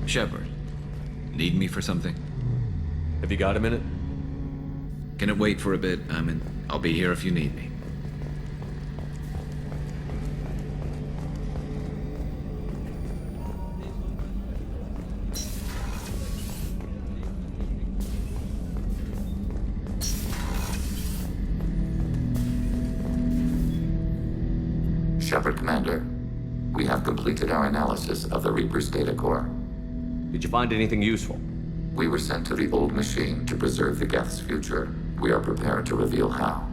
Shepard, need me for something? Have you got a minute? Can it wait for a bit? I'll be here if you need me. Shepard, Commander. We have completed our analysis of the Reaper's data core. Did you find anything useful? We were sent to the old machine to preserve the Geth's future. We are prepared to reveal how.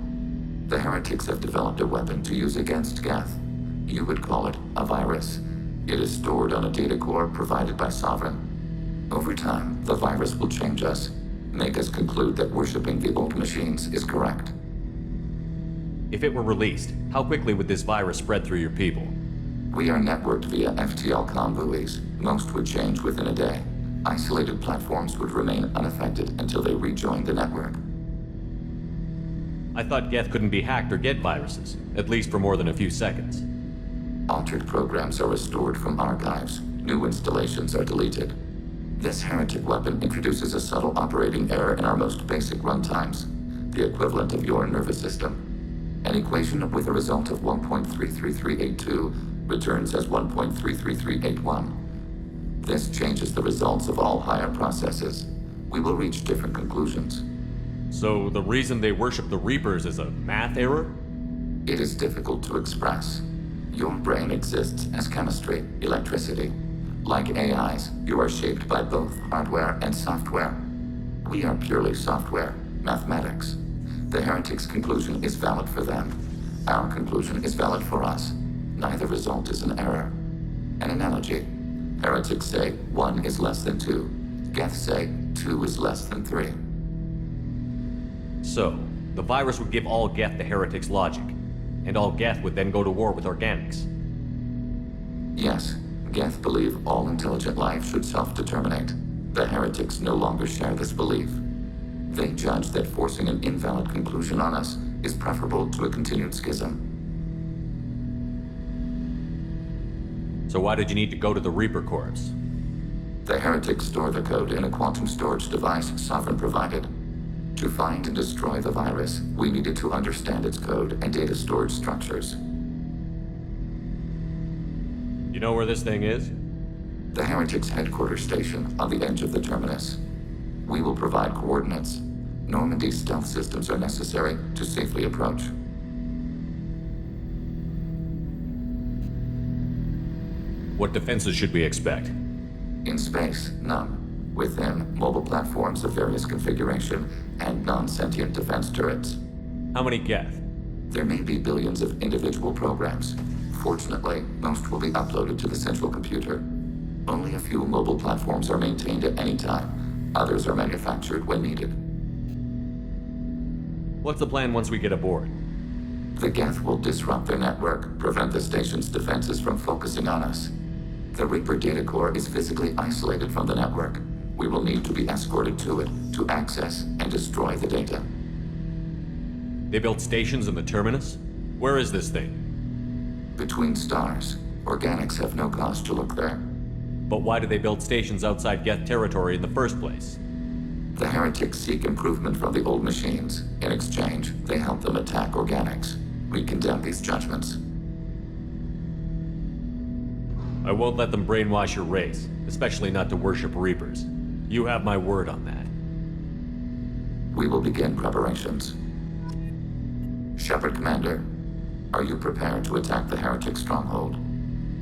The heretics have developed a weapon to use against Geth. You would call it a virus. It is stored on a data core provided by Sovereign. Over time, the virus will change us, make us conclude that worshipping the old machines is correct. If it were released, how quickly would this virus spread through your people? We are networked via FTL comm buoys. Most would change within a day. Isolated platforms would remain unaffected until they rejoined the network. I thought Geth couldn't be hacked or get viruses, at least for more than a few seconds. Altered programs are restored from archives. New installations are deleted. This heretic weapon introduces a subtle operating error in our most basic runtimes, the equivalent of your nervous system. An equation with a result of 1.33382 returns as 1.33381. This changes the results of all higher processes. We will reach different conclusions. So the reason they worship the Reapers is a math error? It is difficult to express. Your brain exists as chemistry, electricity. Like AIs, you are shaped by both hardware and software. We are purely software, mathematics. The heretic's conclusion is valid for them. Our conclusion is valid for us. Neither result is an error. An analogy. Heretics say 1 is less than 2. Geth say 2 is less than 3. So, the virus would give all Geth the heretic's logic, and all Geth would then go to war with organics. Yes, Geth believe all intelligent life should self-determinate. The heretics no longer share this belief. They judge that forcing an invalid conclusion on us is preferable to a continued schism. So why did you need to go to the Reaper Corps? The heretics store the code in a quantum storage device Sovereign provided. To find and destroy the virus, we needed to understand its code and data storage structures. You know where this thing is? The heretics' headquarters station on the edge of the terminus. We will provide coordinates. Normandy's stealth systems are necessary to safely approach. What defenses should we expect? In space, none. Within, mobile platforms of various configuration and non-sentient defense turrets. How many Geth? There may be billions of individual programs. Fortunately, most will be uploaded to the central computer. Only a few mobile platforms are maintained at any time. Others are manufactured when needed. What's the plan once we get aboard? The Geth will disrupt their network, prevent the station's defenses from focusing on us. The Reaper data core is physically isolated from the network. We will need to be escorted to it to access and destroy the data. They built stations in the terminus? Where is this thing? Between stars. Organics have no cause to look there. But why do they build stations outside Geth territory in the first place? The heretics seek improvement from the old machines. In exchange, they help them attack organics. We condemn these judgments. I won't let them brainwash your race, especially not to worship Reapers. You have my word on that. We will begin preparations. Shepard, Commander, are you prepared to attack the heretic stronghold?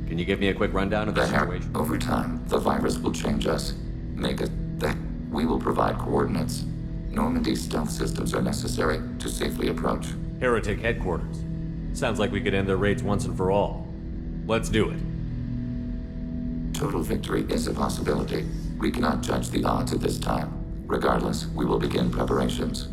Can you give me a quick rundown of the situation? Over time, the virus will change us. Make it that we will provide coordinates. Normandy's stealth systems are necessary to safely approach. Heretic headquarters. Sounds like we could end their raids once and for all. Let's do it. Total victory is a possibility. We cannot judge the odds at this time. Regardless, we will begin preparations.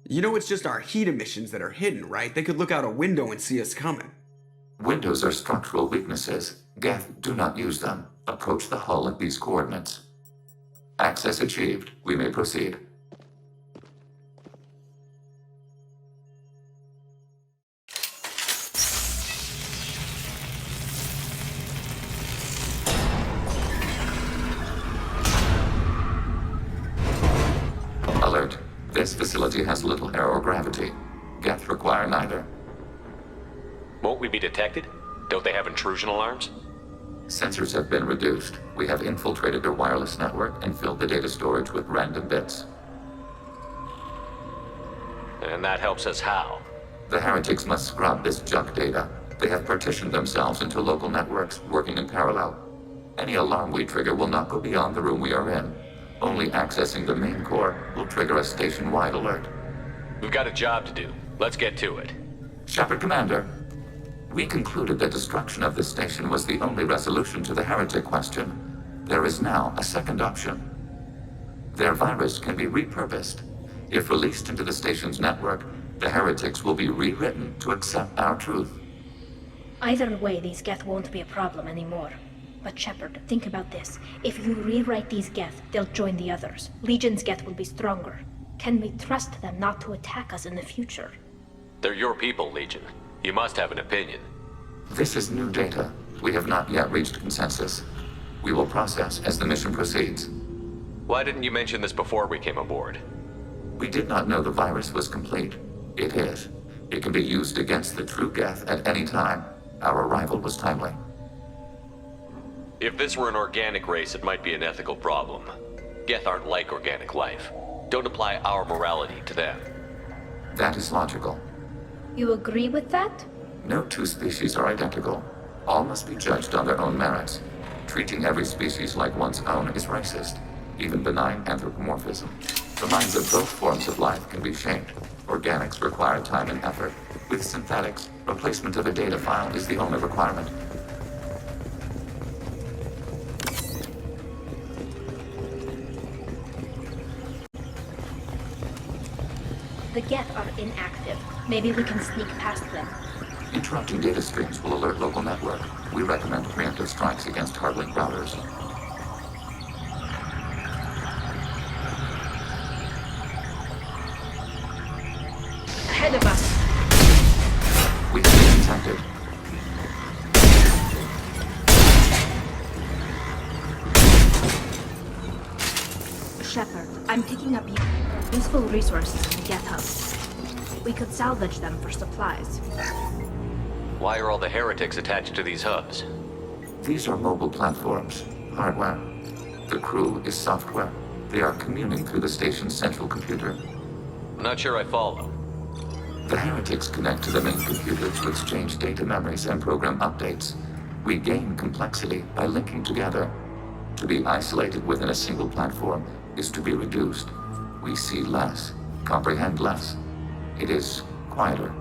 You know it's just our heat emissions that are hidden, right? They could look out a window and see us coming. Windows are structural weaknesses. Geth, do not use them. Approach the hull at these coordinates. Access achieved. We may proceed. Alert. This facility has little air or gravity. Geth require neither. Won't we be detected? Don't they have intrusion alarms? Sensors have been reduced. We have infiltrated their wireless network and filled the data storage with random bits. And that helps us how? The heretics must scrub this junk data. They have partitioned themselves into local networks, working in parallel. Any alarm we trigger will not go beyond the room we are in. Only accessing the main core will trigger a station-wide alert. We've got a job to do. Let's get to it. Shepard Commander, we concluded that destruction of this station was the only resolution to the heretic question. There is now a second option. Their virus can be repurposed. If released into the station's network, the heretics will be rewritten to accept our truth. Either way, these Geth won't be a problem anymore. But Shepard, think about this. If you rewrite these Geth, they'll join the others. Legion's Geth will be stronger. Can we trust them not to attack us in the future? They're your people, Legion. You must have an opinion. This is new data. We have not yet reached consensus. We will process as the mission proceeds. Why didn't you mention this before we came aboard? We did not know the virus was complete. It is. It can be used against the true Geth at any time. Our arrival was timely. If this were an organic race, it might be an ethical problem. Geth aren't like organic life. Don't apply our morality to them. That is logical. You agree with that? No two species are identical. All must be judged on their own merits. Treating every species like one's own is racist, even benign anthropomorphism. The minds of both forms of life can be shaped. Organics require time and effort. With synthetics, replacement of a data file is the only requirement. The Geth are inactive. Maybe we can sneak past them. Interrupting data streams will alert local network. We recommend preemptive strikes against hardlink routers. Ahead of us. We have been detected. Shepard, I'm picking up useful resources in the Geth hub. We could salvage them for supplies. Why are all the heretics attached to these hubs? These are mobile platforms, hardware. The crew is software. They are communing through the station's central computer. I'm not sure I follow. The heretics connect to the main computer to exchange data memories and program updates. We gain complexity by linking together. To be isolated within a single platform is to be reduced. We see less, comprehend less. It is quieter.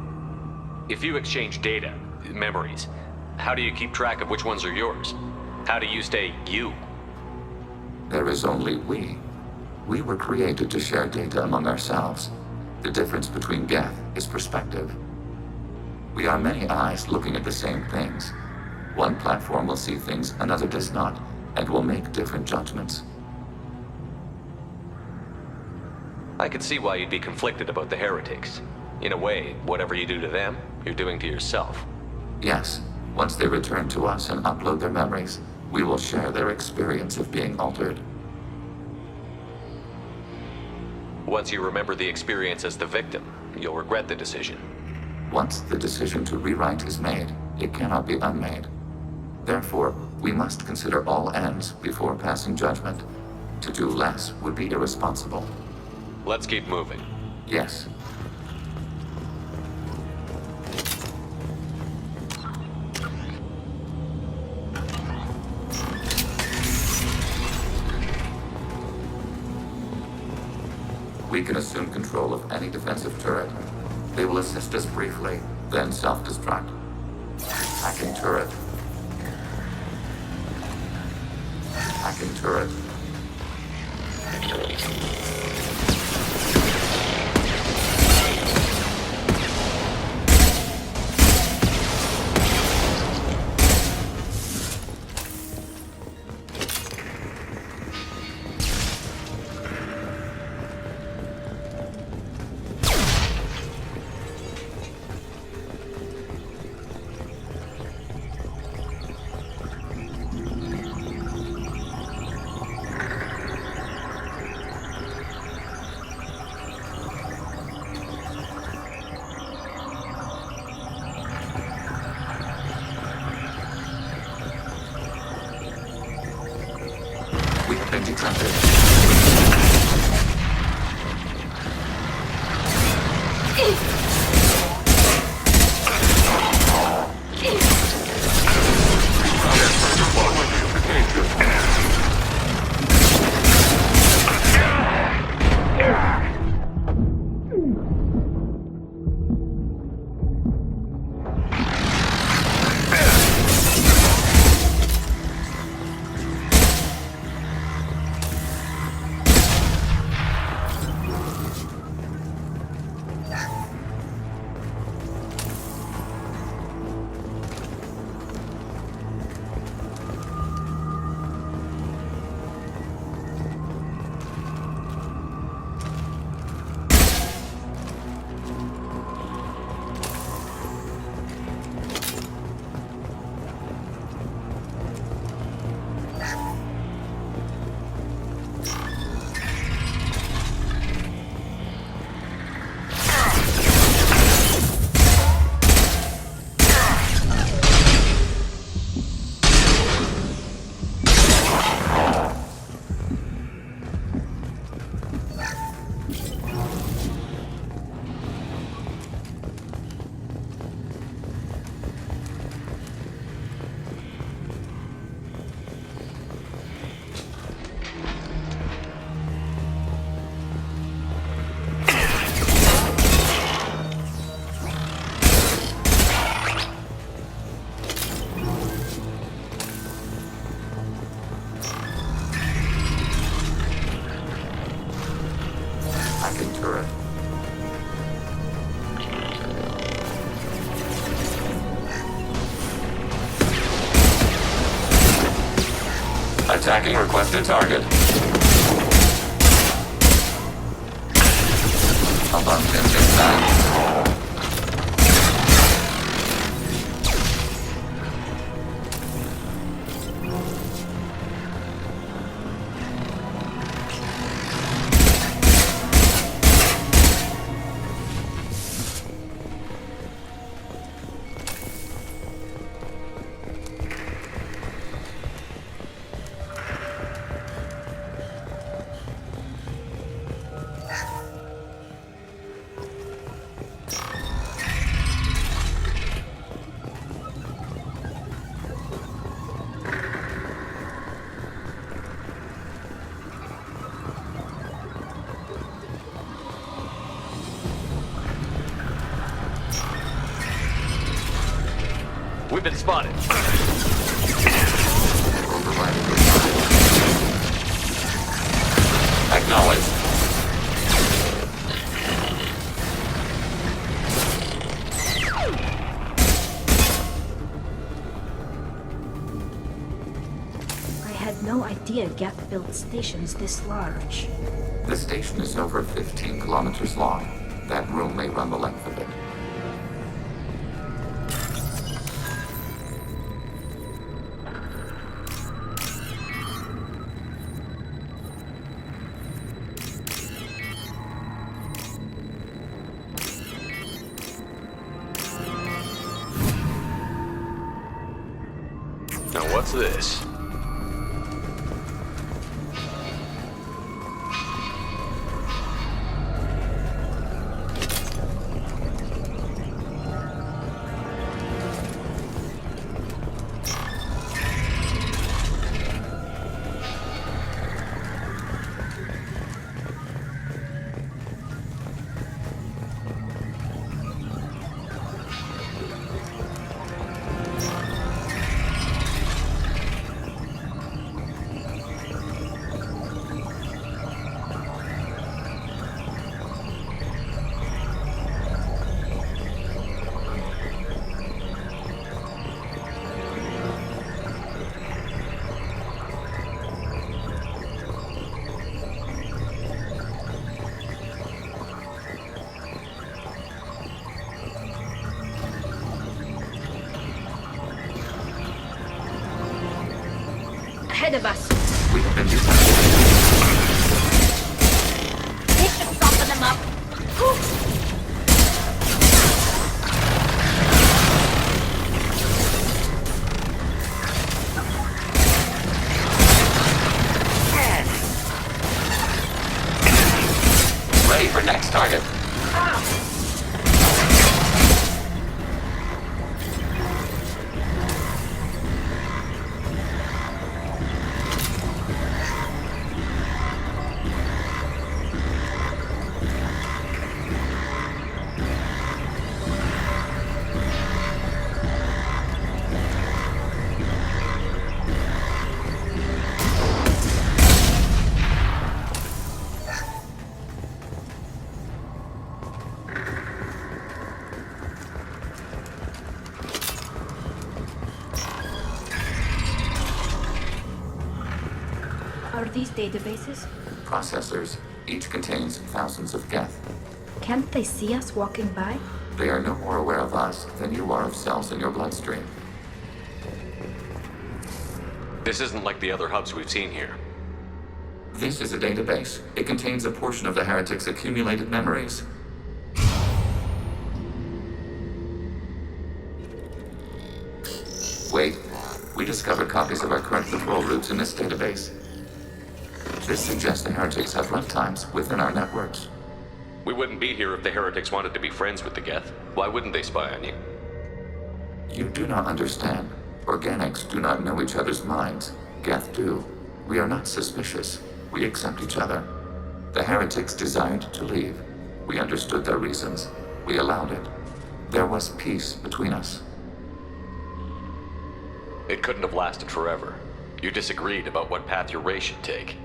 If you exchange data, memories, how do you keep track of which ones are yours? How do you stay you? There is only we. We were created to share data among ourselves. The difference between Geth is perspective. We are many eyes looking at the same things. One platform will see things another does not, and will make different judgments. I could see why you'd be conflicted about the heretics. In a way, whatever you do to them, you're doing to yourself. Yes, once they return to us and upload their memories, we will share their experience of being altered. Once you remember the experience as the victim, you'll regret the decision. Once the decision to rewrite is made, it cannot be unmade. Therefore, we must consider all ends before passing judgment. To do less would be irresponsible. Let's keep moving. Yes. We can assume control of any defensive turret. They will assist us briefly, then self-destruct. Hacking turret. Hacking turret. detected. Hacking turret. Attacking requested target. Above 10 We've been spotted. Acknowledged. I had no idea Geth built stations this large. The station is over 15 kilometers long. That room may run the length of it. Now what's this? Ahead of us. We have been detected. They should soften them up. these databases? Processors. Each contains thousands of geth. Can't they see us walking by? They are no more aware of us than you are of cells in your bloodstream. This isn't like the other hubs we've seen here. This is a database. It contains a portion of the heretic's accumulated memories. Wait. We discovered copies of our current patrol routes in this database. This suggests the heretics have runtimes within our networks. We wouldn't be here if the heretics wanted to be friends with the Geth. Why wouldn't they spy on you? You do not understand. Organics do not know each other's minds. Geth do. We are not suspicious. We accept each other. The heretics desired to leave. We understood their reasons. We allowed it. There was peace between us. It couldn't have lasted forever. You disagreed about what path your race should take.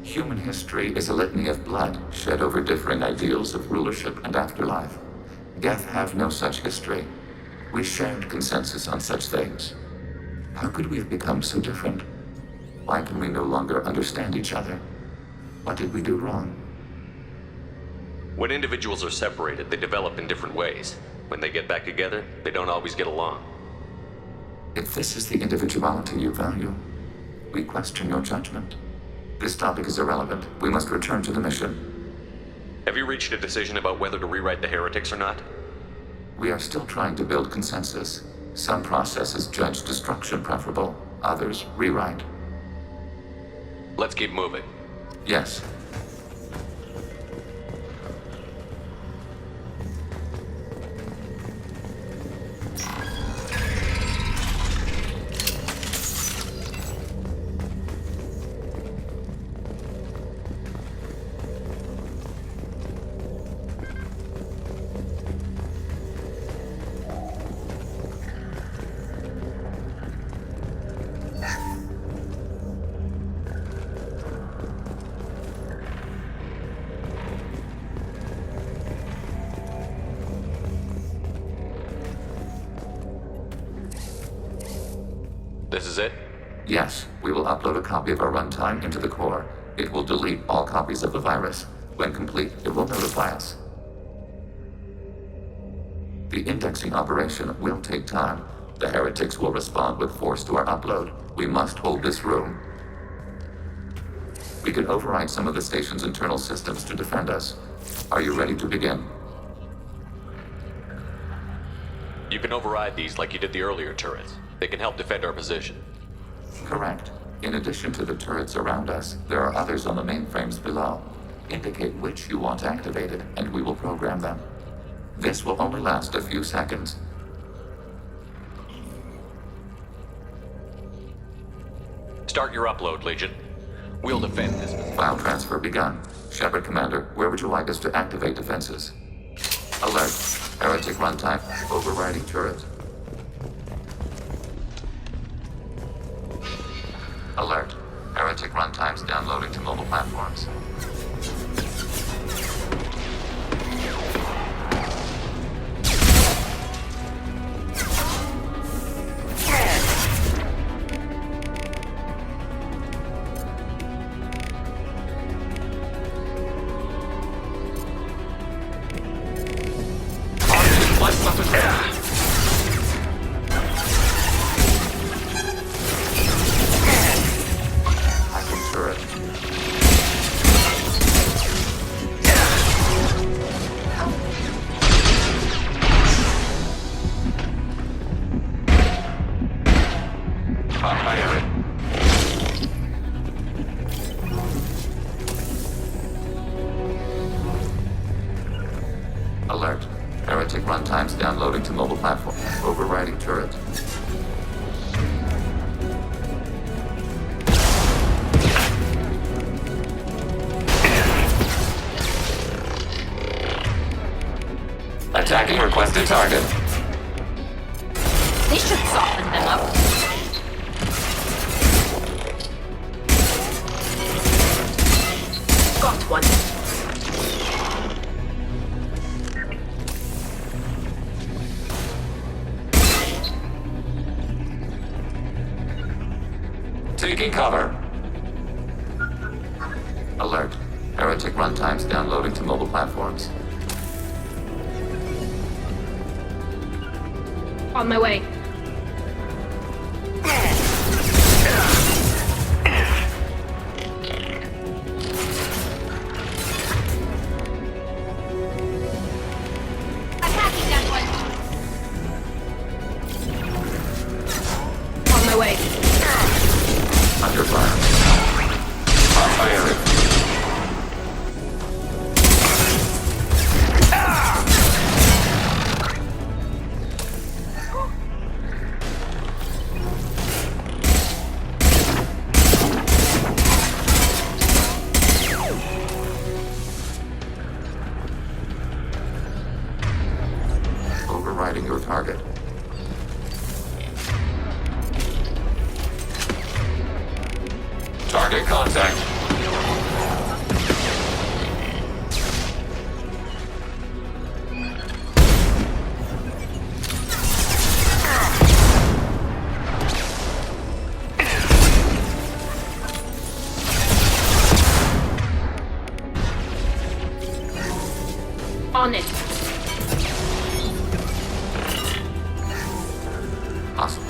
Human history is a litany of blood shed over differing ideals of rulership and afterlife. Geth have no such history. We shared consensus on such things. How could we have become so different? Why can we no longer understand each other? What did we do wrong? When individuals are separated, they develop in different ways. When they get back together, they don't always get along. If this is the individuality you value, we question your judgment. This topic is irrelevant. We must return to the mission. Have you reached a decision about whether to rewrite the heretics or not? We are still trying to build consensus. Some processes judge destruction preferable, others rewrite. Let's keep moving. Yes. This is it? Yes, we will upload a copy of our runtime into the core. It will delete all copies of the virus. When complete, it will notify us. The indexing operation will take time. The heretics will respond with force to our upload. We must hold this room. We can override some of the station's internal systems to defend us. Are you ready to begin? You can override these like you did the earlier turrets. They can help defend our position. Correct. In addition to the turrets around us, there are others on the mainframes below. Indicate which you want activated, and we will program them. This will only last a few seconds. Start your upload, Legion. We'll defend this. File transfer begun. Shepard Commander, where would you like us to activate defenses? Alert. Heretic runtime. Overriding turret. Alert. Heretic runtimes downloading to mobile platforms. Hacking turret. Alert. Heretic runtimes downloading to mobile platform. Overriding turret. Attacking requested target. This should soften them up. Got one. Taking cover. Alert. Heretic runtimes downloading to mobile platforms. On my way. Attacking that one. On my way. Under fire. On fire. Overriding your target. Target contact. On it. Awesome.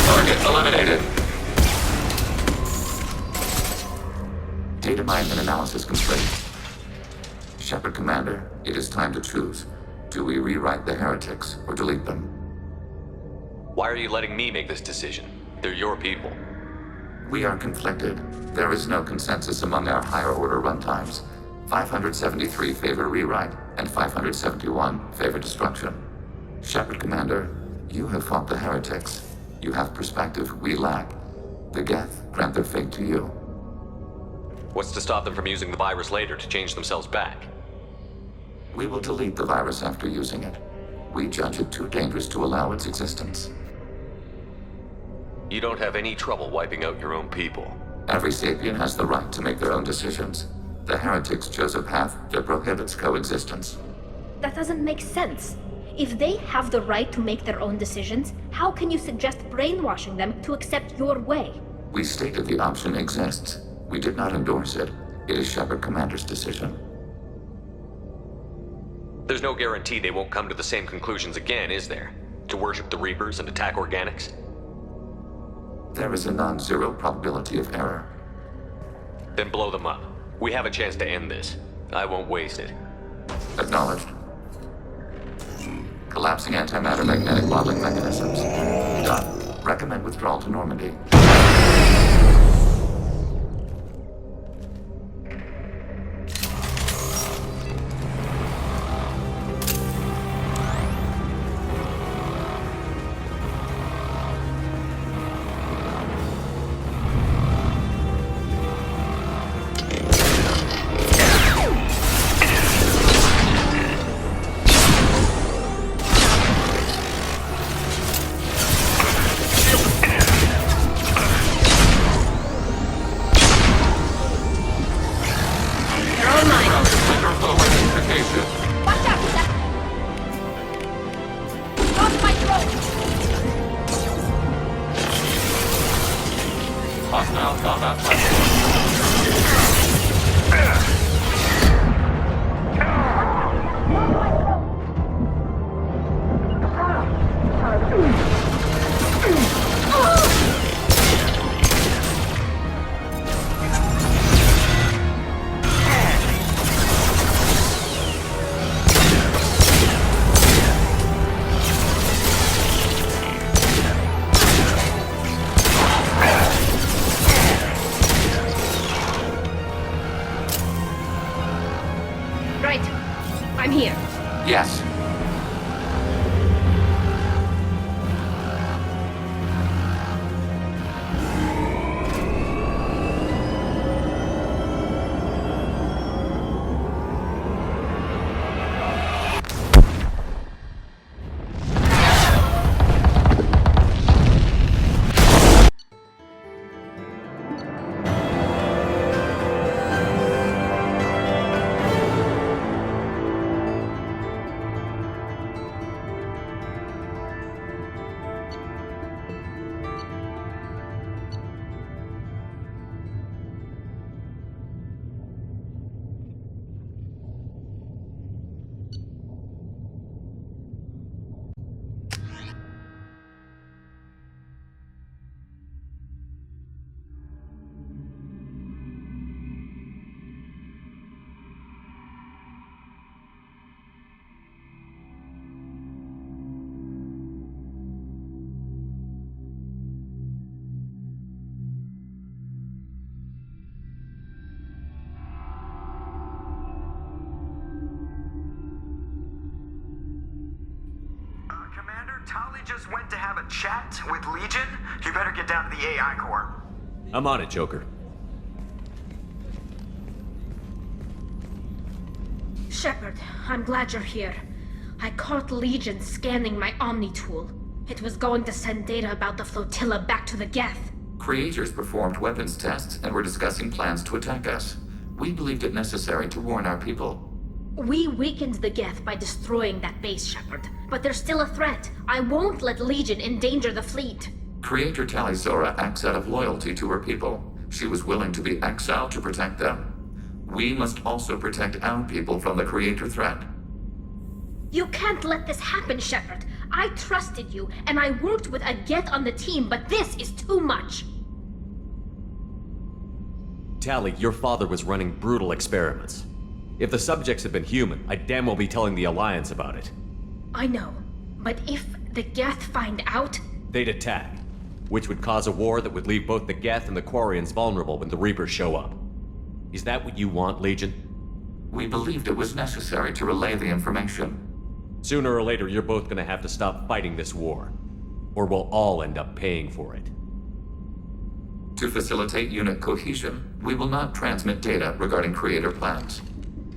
Target eliminated. Data mine and analysis complete. Shepard Commander, it is time to choose. Do we rewrite the heretics or delete them? Why are you letting me make this decision? They're your people. We are conflicted. There is no consensus among our higher order runtimes. 573 favor rewrite, and 571 favor destruction. Shepard Commander, you have fought the heretics. You have perspective we lack. The Geth grant their fate to you. What's to stop them from using the virus later to change themselves back? We will delete the virus after using it. We judge it too dangerous to allow its existence. You don't have any trouble wiping out your own people. Every sapient has the right to make their own decisions. The heretics chose a path that prohibits coexistence. That doesn't make sense. If they have the right to make their own decisions, how can you suggest brainwashing them to accept your way? We stated the option exists. We did not endorse it. It is Shepard Commander's decision. There's no guarantee they won't come to the same conclusions again, is there? To worship the Reapers and attack organics? There is a non-zero probability of error. Then blow them up. We have a chance to end this. I won't waste it. Acknowledged. Collapsing antimatter magnetic modeling mechanisms. Done. Recommend withdrawal to Normandy. Hostile combat platform. Tali just went to have a chat with Legion. You better get down to the AI core. I'm on it, Joker. Shepard, I'm glad you're here. I caught Legion scanning my Omni tool. It was going to send data about the flotilla back to the Geth. Creators performed weapons tests and were discussing plans to attack us. We believed it necessary to warn our people. We weakened the Geth by destroying that base, Shepard. But they're still a threat. I won't let Legion endanger the fleet. Creator Tali Zora acts out of loyalty to her people. She was willing to be exiled to protect them. We must also protect our people from the Creator threat. You can't let this happen, Shepard. I trusted you, and I worked with a Geth on the team, but this is too much. Tali, your father was running brutal experiments. If the subjects had been human, I'd damn well be telling the Alliance about it. I know, but if the Geth find out... They'd attack, which would cause a war that would leave both the Geth and the Quarians vulnerable when the Reapers show up. Is that what you want, Legion? We believed it was necessary to relay the information. Sooner or later, you're both gonna have to stop fighting this war. Or we'll all end up paying for it. To facilitate unit cohesion, we will not transmit data regarding Creator plans.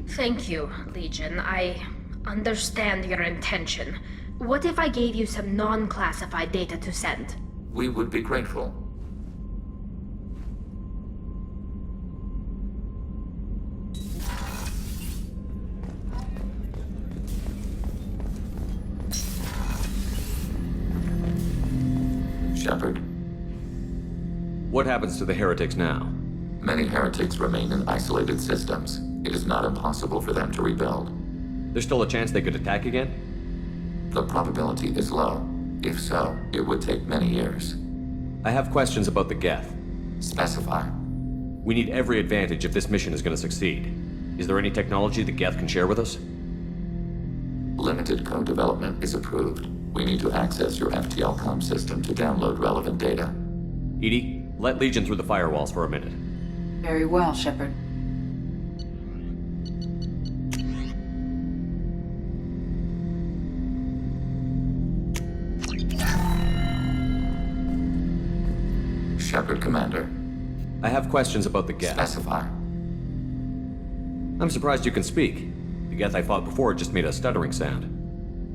Thank you, Legion. I understand your intention. What if I gave you some non-classified data to send? We would be grateful. Shepard. What happens to the heretics now? Many heretics remain in isolated systems. It is not impossible for them to rebuild. There's still a chance they could attack again? The probability is low. If so, it would take many years. I have questions about the Geth. Specify. We need every advantage if this mission is going to succeed. Is there any technology the Geth can share with us? Limited code development is approved. We need to access your FTL comm system to download relevant data. Edie, let Legion through the firewalls for a minute. Very well, Shepard. Shepard, Commander. I have questions about the Geth. Specify. I'm surprised you can speak. The Geth I fought before just made a stuttering sound.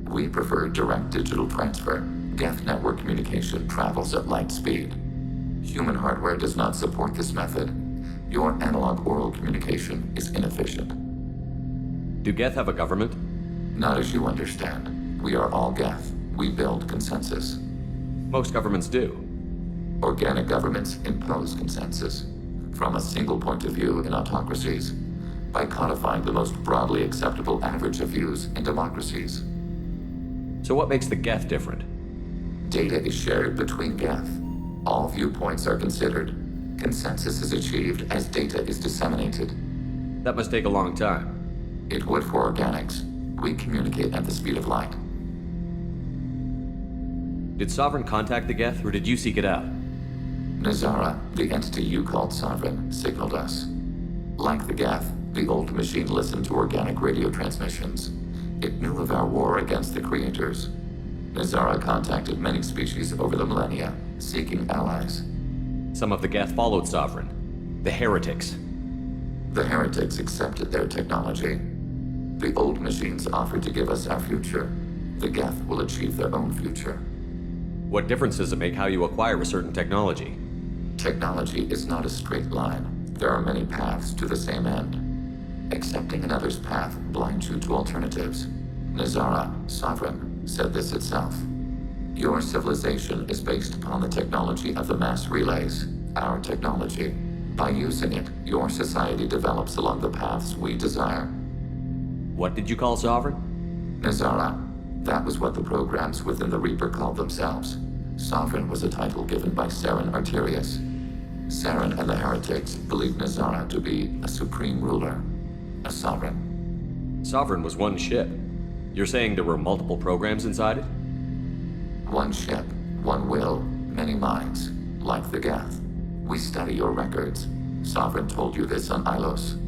We prefer direct digital transfer. Geth network communication travels at light speed. Human hardware does not support this method. Your analog oral communication is inefficient. Do Geth have a government? Not as you understand. We are all Geth. We build consensus. Most governments do. Organic governments impose consensus from a single point of view in autocracies by codifying the most broadly acceptable average of views in democracies. So what makes the Geth different? Data is shared between Geth. All viewpoints are considered. Consensus is achieved as data is disseminated. That must take a long time. It would for organics. We communicate at the speed of light. Did Sovereign contact the Geth, or did you seek it out? Nazara, the entity you called Sovereign, signaled us. Like the Geth, the old machine listened to organic radio transmissions. It knew of our war against the Creators. Nazara contacted many species over the millennia, seeking allies. Some of the Geth followed Sovereign. The heretics. The heretics accepted their technology. The old machines offered to give us our future. The Geth will achieve their own future. What difference does it make how you acquire a certain technology? Technology is not a straight line. There are many paths to the same end. Accepting another's path blinds you to alternatives. Nazara, Sovereign, said this itself. Your civilization is based upon the technology of the mass relays, our technology. By using it, your society develops along the paths we desire. What did you call Sovereign? Nazara. That was what the programs within the Reaper called themselves. Sovereign was a title given by Saren Arterius. Saren and the heretics believed Nazara to be a supreme ruler, a sovereign. Sovereign was one ship. You're saying there were multiple programs inside it? One ship, one will, many minds, like the Geth. We study your records. Sovereign told you this on Ilos.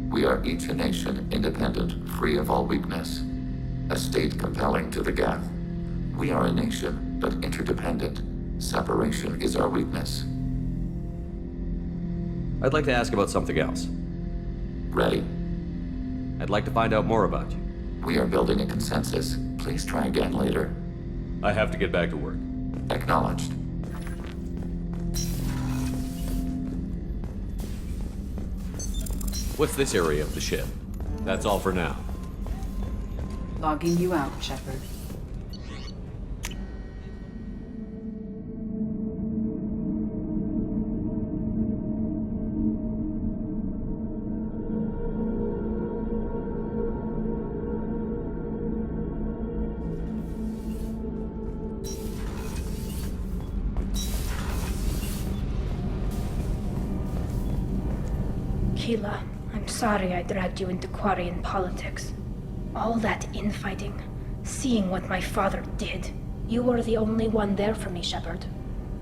We are each a nation, independent, free of all weakness. A state compelling to the Geth. We are a nation, but interdependent. Separation is our weakness. I'd like to ask about something else. Ready? I'd like to find out more about you. We are building a consensus. Please try again later. I have to get back to work. Acknowledged. What's this area of the ship? That's all for now. Logging you out, Shepard. Keela, I'm sorry I dragged you into Quarian politics. All that infighting, seeing what my father did. You were the only one there for me, Shepard.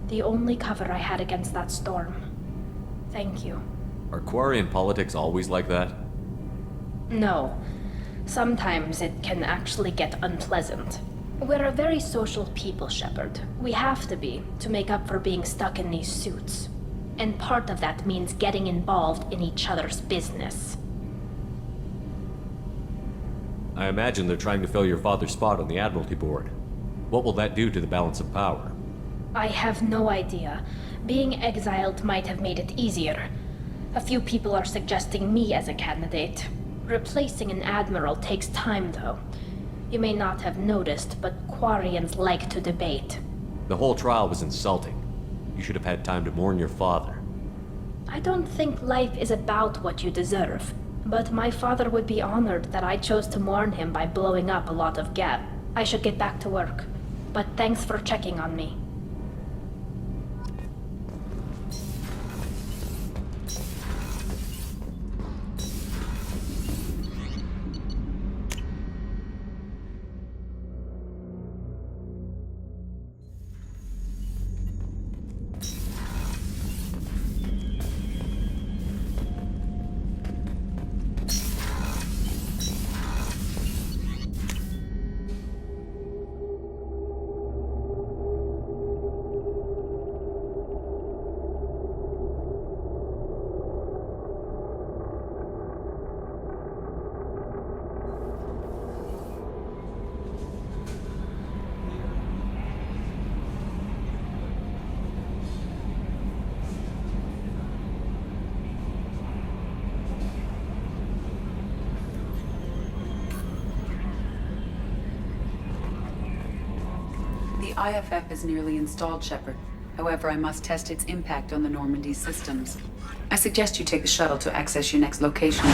The only cover I had against that storm. Thank you. Are Quarian politics always like that? No. Sometimes it can actually get unpleasant. We're a very social people, Shepard. We have to be, to make up for being stuck in these suits. And part of that means getting involved in each other's business. I imagine they're trying to fill your father's spot on the Admiralty Board. What will that do to the balance of power? I have no idea. Being exiled might have made it easier. A few people are suggesting me as a candidate. Replacing an admiral takes time, though. You may not have noticed, but Quarians like to debate. The whole trial was insulting. You should have had time to mourn your father. I don't think life is about what you deserve, but my father would be honored that I chose to mourn him by blowing up a lot of Geth. I should get back to work, but thanks for checking on me. The IFF is nearly installed, Shepard. However, I must test its impact on the Normandy systems. I suggest you take the shuttle to access your next location.